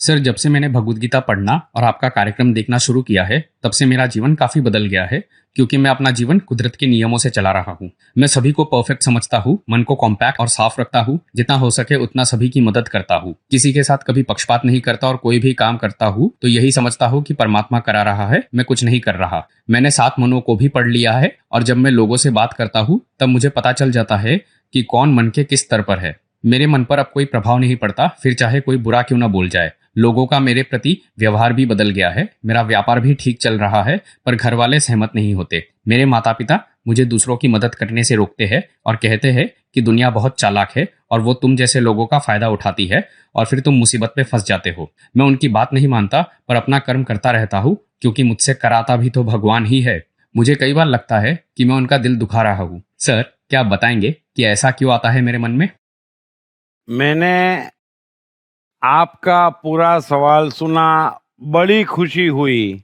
Sir, जब से मैंने भगवद गीता पढ़ना और आपका कार्यक्रम देखना शुरू किया है, तब से मेरा जीवन काफ़ी बदल गया है, क्योंकि मैं अपना जीवन कुदरत के नियमों से चला रहा हूँ। मैं सभी को परफेक्ट समझता हूँ, मन को कॉम्पैक्ट और साफ रखता हूँ, जितना हो सके उतना सभी की मदद करता हूँ। किसी के साथ कभी पक्षपात नहीं करता और कोई भी काम करता हूँ तो यही समझता हूँ कि परमात्मा करा रहा है, मैं कुछ नहीं कर रहा। मैंने 7 मनों को भी पढ़ लिया है और जब मैं लोगों से बात करता हूँ तब मुझे पता चल जाता है कि कौन मन के किस स्तर पर है। मेरे मन पर अब कोई प्रभाव नहीं पड़ता, फिर चाहे कोई बुरा क्यों ना बोल जाए। लोगों का मेरे प्रति व्यवहार भी बदल गया है। मेरा व्यापार भी ठीक चल रहा है, पर घर वाले सहमत नहीं होते। मेरे माता पिता मुझे दूसरों की मदद करने से रोकते हैं और कहते हैं कि दुनिया बहुत चालाक है और वो तुम जैसे लोगों का फायदा उठाती है और फिर तुम मुसीबत में फंस जाते हो। मैं उनकी बात नहीं मानता, पर अपना कर्म करता रहता हूँ, क्योंकि मुझसे कराता भी तो भगवान ही है। मुझे कई बार लगता है कि मैं उनका दिल दुखा रहा हूँ। सर, क्या आप बताएंगे कि ऐसा क्यों आता है मेरे मन में? मैंने आपका पूरा सवाल सुना, बड़ी खुशी हुई।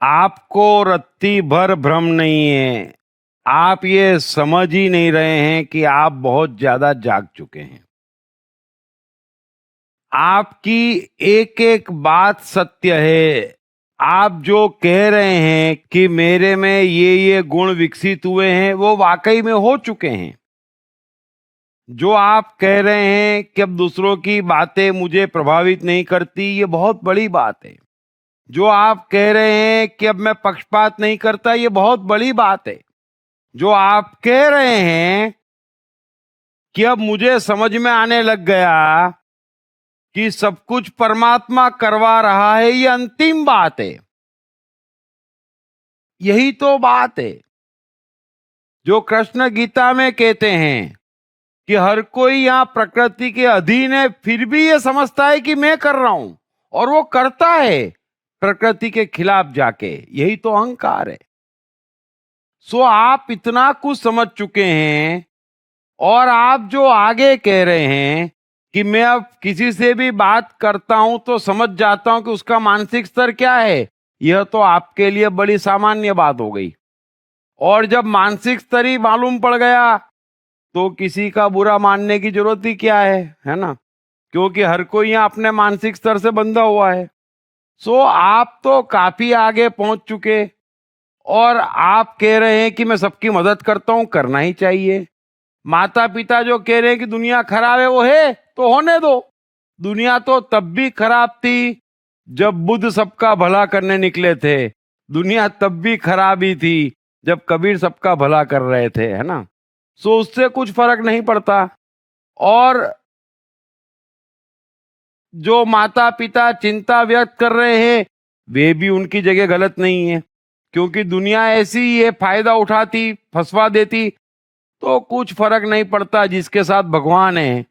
आपको रत्ती भर भ्रम नहीं है। आप ये समझ ही नहीं रहे हैं कि आप बहुत ज्यादा जाग चुके हैं। आपकी एक एक बात सत्य है। आप जो कह रहे हैं कि मेरे में ये गुण विकसित हुए हैं, वो वाकई में हो चुके हैं। जो आप कह रहे हैं कि अब दूसरों की बातें मुझे प्रभावित नहीं करती, ये बहुत बड़ी बात है। जो आप कह रहे हैं कि अब मैं पक्षपात नहीं करता, ये बहुत बड़ी बात है। जो आप कह रहे हैं कि अब मुझे समझ में आने लग गया कि सब कुछ परमात्मा करवा रहा है, ये अंतिम बात है। यही तो बात है जो कृष्ण गीता में कहते हैं कि हर कोई यहाँ प्रकृति के अधीन है, फिर भी ये समझता है कि मैं कर रहा हूं, और वो करता है प्रकृति के खिलाफ जाके। यही तो अहंकार है। सो आप इतना कुछ समझ चुके हैं, और आप जो आगे कह रहे हैं कि मैं अब किसी से भी बात करता हूं तो समझ जाता हूं कि उसका मानसिक स्तर क्या है, यह तो आपके लिए बड़ी सामान्य बात हो गई। और जब मानसिक स्तर ही मालूम पड़ गया तो किसी का बुरा मानने की जरूरत ही क्या है ना? क्योंकि हर कोई यहाँ अपने मानसिक स्तर से बंधा हुआ है। सो आप तो काफी आगे पहुंच चुके, और आप कह रहे हैं कि मैं सबकी मदद करता हूं, करना ही चाहिए। माता पिता जो कह रहे हैं कि दुनिया खराब है, वो है तो होने दो। दुनिया तो तब भी खराब थी जब बुद्ध सबका भला करने निकले थे। दुनिया तब भी खराब ही थी जब कबीर सबका भला कर रहे थे, है ना? सो उससे कुछ फर्क नहीं पड़ता। और जो माता पिता चिंता व्यक्त कर रहे हैं, वे भी उनकी जगह गलत नहीं है, क्योंकि दुनिया ऐसी ही है, फायदा उठाती, फंसवा देती, तो कुछ फर्क नहीं पड़ता। जिसके साथ भगवान है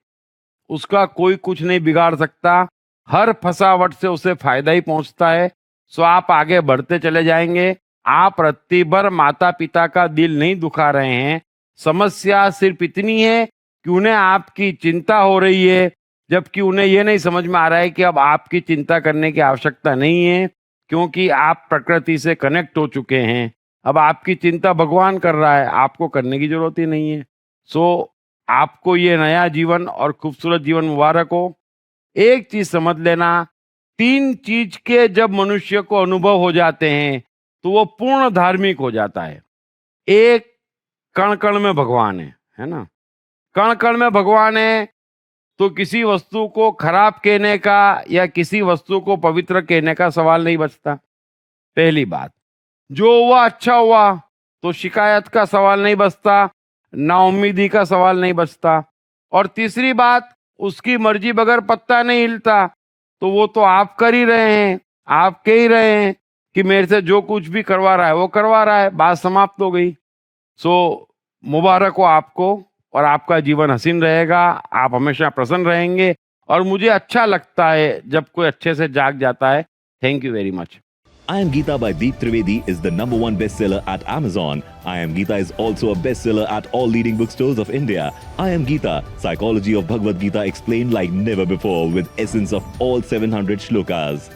उसका कोई कुछ नहीं बिगाड़ सकता। हर फंसावट से उसे फायदा ही पहुंचता है। सो आप आगे बढ़ते चले जाएंगे। आप रत्ती भर माता पिता का दिल नहीं दुखा रहे हैं। समस्या सिर्फ इतनी है कि उन्हें आपकी चिंता हो रही है, जबकि उन्हें यह नहीं समझ में आ रहा है कि अब आपकी चिंता करने की आवश्यकता नहीं है, क्योंकि आप प्रकृति से कनेक्ट हो चुके हैं। अब आपकी चिंता भगवान कर रहा है, आपको करने की जरूरत ही नहीं है। सो आपको ये नया जीवन और खूबसूरत जीवन मुबारक हो। एक चीज समझ लेना, 3 चीज के जब मनुष्य को अनुभव हो जाते हैं तो वो पूर्ण धार्मिक हो जाता है। एक, कण कण में भगवान है ना? कण कण में भगवान है तो किसी वस्तु को खराब कहने का या किसी वस्तु को पवित्र कहने का सवाल नहीं बचता। पहली बात। जो हुआ अच्छा हुआ तो शिकायत का सवाल नहीं बचता, नाउम्मीदी का सवाल नहीं बचता। और तीसरी बात, उसकी मर्जी बगैर पत्ता नहीं हिलता, तो वो तो आप कर ही रहे हैं। आप कह ही रहे हैं कि मेरे से जो कुछ भी करवा रहा है वो करवा रहा है, बात समाप्त हो गई। सो मुबारक हो आपको, और आपका जीवन हसीन रहेगा, आप हमेशा प्रसन्न रहेंगे। और मुझे अच्छा लगता है जब कोई अच्छे से जाग जाता है। Thank you very much. I Am Geeta by Deep Trivedi is the #1 bestseller at Amazon. I Am Geeta is also a bestseller at all leading bookstores of India. I Am Geeta, Psychology of Bhagavad Gita explained like never before with essence of all 700 shlokas.